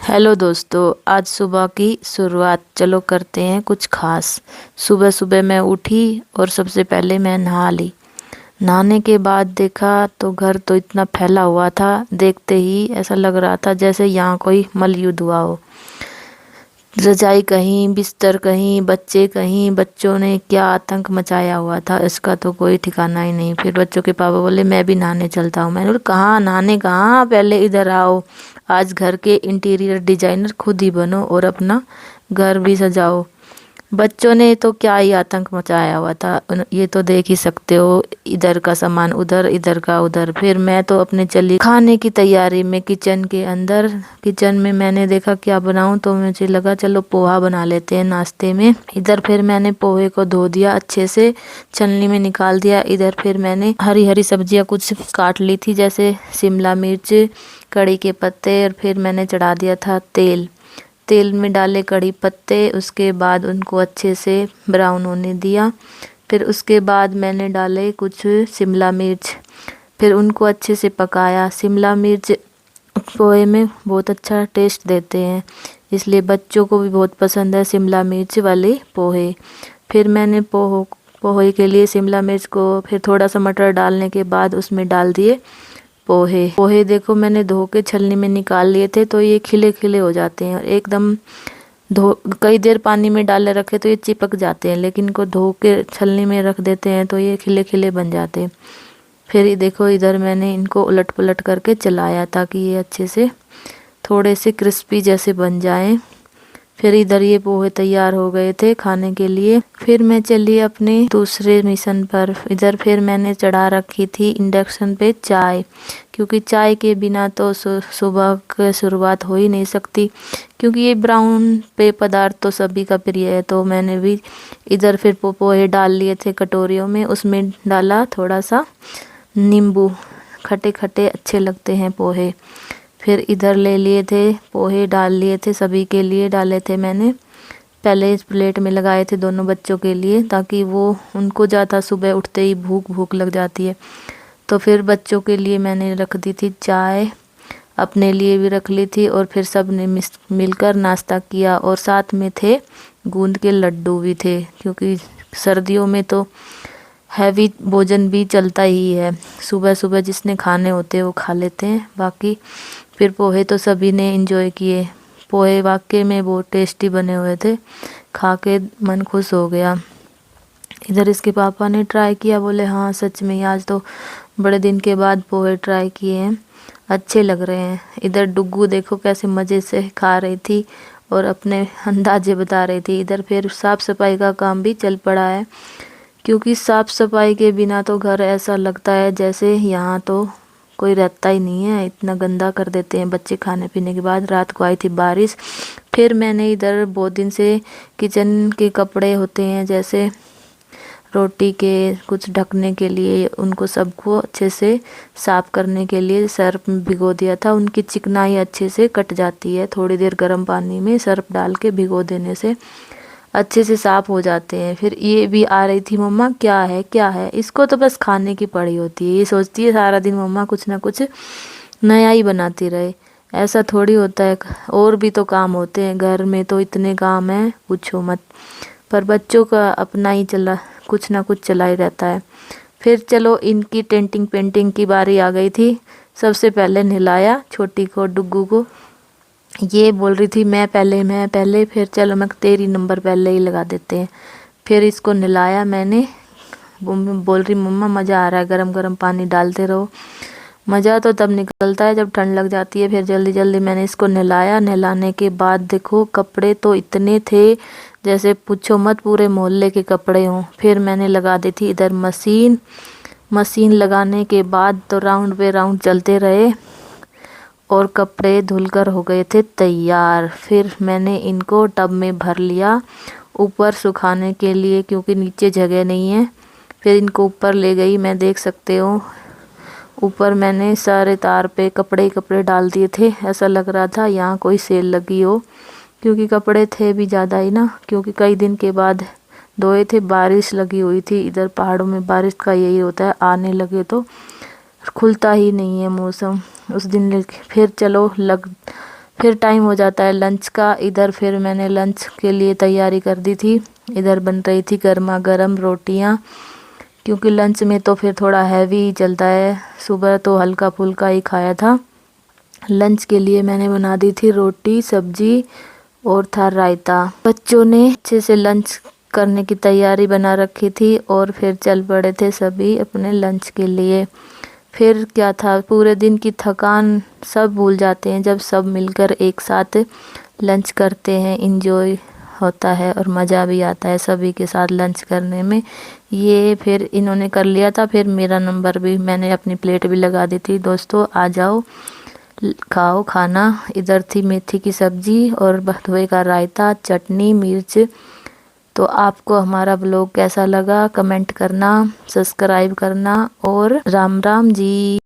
Hello दोस्तों, आज सुबह की शुरुआत चलो करते हैं कुछ खास। सुबह सुबह मैं उठी और सबसे पहले मैं नहा ली। नहाने के बाद देखा तो घर तो इतना फैला हुआ था, देखते ही ऐसा लग रहा था जैसे यहाँ कोई मलयुद्ध हुआ हो। रजाई कहीं, बिस्तर कहीं, बच्चे कहीं, बच्चों ने क्या आतंक मचाया हुआ था इसका तो कोई ठिकाना ही नहीं। फिर बच्चों के पापा बोले मैं भी नहाने चलता हूँ। मैंने बोला कहाँ नहाने, कहाँ, पहले इधर आओ। आज घर के इंटीरियर डिजाइनर खुद ही बनो और अपना घर भी सजाओ। बच्चों ने तो क्या ही आतंक मचाया हुआ था, ये तो देख ही सकते हो। इधर का सामान उधर, इधर का उधर। फिर मैं तो अपने चली खाने की तैयारी में किचन के अंदर। किचन में मैंने देखा क्या बनाऊं, तो मुझे लगा चलो पोहा बना लेते हैं नाश्ते में। इधर फिर मैंने पोहे को धो दिया अच्छे से, छलनी में निकाल दिया। इधर फिर मैंने हरी हरी सब्जियां कुछ काट ली थी, जैसे शिमला मिर्च, कड़ी के पत्ते। और फिर मैंने चढ़ा दिया था तेल। तेल में डाले कड़ी पत्ते, उसके बाद उनको अच्छे से ब्राउन होने दिया। फिर उसके बाद मैंने डाले कुछ शिमला मिर्च, फिर उनको अच्छे से पकाया। शिमला मिर्च पोहे में बहुत अच्छा टेस्ट देते हैं, इसलिए बच्चों को भी बहुत पसंद है शिमला मिर्च वाले पोहे। फिर मैंने पोहे के लिए शिमला मिर्च को, फिर थोड़ा सा मटर डालने के बाद उसमें डाल दिए पोहे। पोहे देखो मैंने धो के छलनी में निकाल लिए थे, तो ये खिले खिले हो जाते हैं और एकदम धो कई देर पानी में डाले रखे तो ये चिपक जाते हैं, लेकिन इनको धो के छलनी में रख देते हैं तो ये खिले खिले बन जाते हैं। फिर ये देखो इधर मैंने इनको उलट पलट करके चलाया ताकि ये अच्छे से थोड़े से क्रिस्पी जैसे बन जाएं। फिर इधर ये पोहे तैयार हो गए थे खाने के लिए। फिर मैं चली अपने दूसरे मिशन पर। इधर फिर मैंने चढ़ा रखी थी इंडक्शन पे चाय, क्योंकि चाय के बिना तो सुबह की शुरुआत हो ही नहीं सकती, क्योंकि ये ब्राउन पेय पदार्थ तो सभी का प्रिय है। तो मैंने भी इधर फिर पोहे डाल लिए थे कटोरियों में, उसमें डाला थोड़ा सा नींबू, खट्टे खट्टे अच्छे लगते हैं पोहे। फिर इधर ले लिए थे पोहे, डाल लिए थे, सभी के लिए डाले थे मैंने। पहले इस प्लेट में लगाए थे दोनों बच्चों के लिए, ताकि वो उनको ज़्यादा सुबह उठते ही भूख भूख लग जाती है। तो फिर बच्चों के लिए मैंने रख दी थी चाय, अपने लिए भी रख ली थी, और फिर सब ने मिलकर नाश्ता किया। और साथ में थे गूंद के लड्डू भी थे, क्योंकि सर्दियों में तो हैवी भोजन भी चलता ही है। सुबह सुबह जिसने खाने होते हैं वो खा लेते हैं, बाकी फिर पोहे तो सभी ने एंजॉय किए। पोहे वाकई में बहुत टेस्टी बने हुए थे, खा के मन खुश हो गया। इधर इसके पापा ने ट्राई किया, बोले हाँ सच में आज तो बड़े दिन के बाद पोहे ट्राई किए हैं, अच्छे लग रहे हैं। इधर डुग्गू देखो कैसे मज़े से खा रही थी और अपने अंदाजे बता रही थी। इधर फिर साफ़ सफाई का काम भी चल पड़ा है, क्योंकि साफ़ सफाई के बिना तो घर ऐसा लगता है जैसे यहाँ तो कोई रहता ही नहीं है, इतना गंदा कर देते हैं बच्चे खाने पीने के बाद। रात को आई थी बारिश। फिर मैंने इधर बहुत दिन से किचन के कपड़े होते हैं, जैसे रोटी के कुछ ढकने के लिए, उनको सबको अच्छे से साफ़ करने के लिए सर्फ में भिगो दिया था। उनकी चिकनाई अच्छे से कट जाती है, थोड़ी देर गर्म पानी में सर्फ डाल के भिगो देने से अच्छे से साफ हो जाते हैं। फिर ये भी आ रही थी, मम्मा क्या है क्या है, इसको तो बस खाने की पड़ी होती है। ये सोचती है सारा दिन मम्मा कुछ ना कुछ नया ही बनाती रहे, ऐसा थोड़ी होता है। और भी तो काम होते हैं घर में, तो इतने काम हैं पूछो मत। पर बच्चों का अपना ही चला, कुछ ना कुछ चला ही रहता है। फिर चलो इनकी टेंटिंग पेंटिंग की बारी आ गई थी। सबसे पहले नहलाया छोटी को, डुग्गू को। ये बोल रही थी मैं पहले मैं पहले, फिर चलो मैं तेरी नंबर पहले ही लगा देते हैं। फिर इसको नहलाया मैंने। बोल रही मम्मा मज़ा आ रहा है, गरम गरम पानी डालते रहो। मज़ा तो तब निकलता है जब ठंड लग जाती है। फिर जल्दी जल्दी मैंने इसको नहलाया। नहलाने के बाद देखो कपड़े तो इतने थे जैसे पूछो मत, पूरे मोहल्ले के कपड़े हों। फिर मैंने लगा दी थी इधर मशीन। मशीन लगाने के बाद तो राउंड पे राउंड चलते रहे और कपड़े धुलकर हो गए थे तैयार। फिर मैंने इनको टब में भर लिया ऊपर सुखाने के लिए, क्योंकि नीचे जगह नहीं है। फिर इनको ऊपर ले गई मैं, देख सकते हो ऊपर मैंने सारे तार पे कपड़े ही कपड़े डाल दिए थे। ऐसा लग रहा था यहाँ कोई सेल लगी हो, क्योंकि कपड़े थे भी ज़्यादा ही ना, क्योंकि कई दिन के बाद धोए थे। बारिश लगी हुई थी, इधर पहाड़ों में बारिश का यही होता है, आने लगे तो खुलता ही नहीं है मौसम उस दिन। फिर चलो फिर टाइम हो जाता है लंच का। इधर फिर मैंने लंच के लिए तैयारी कर दी थी। इधर बन रही थी गर्मा गर्म रोटियां, क्योंकि लंच में तो फिर थोड़ा हैवी चलता है, सुबह तो हल्का फुल्का ही खाया था। लंच के लिए मैंने बना दी थी रोटी सब्जी और था रायता। बच्चों ने अच्छे से लंच करने की तैयारी बना रखी थी और फिर चल पड़े थे सभी अपने लंच के लिए। फिर क्या था, पूरे दिन की थकान सब भूल जाते हैं जब सब मिलकर एक साथ लंच करते हैं। इंजॉय होता है और मज़ा भी आता है सभी के साथ लंच करने में। ये फिर इन्होंने कर लिया था, फिर मेरा नंबर भी, मैंने अपनी प्लेट भी लगा दी थी। दोस्तों आ जाओ खाओ खाना। इधर थी मेथी की सब्जी और बथुए का रायता, चटनी, मिर्च। तो आपको हमारा ब्लॉग कैसा लगा कमेंट करना, सब्सक्राइब करना और राम राम जी।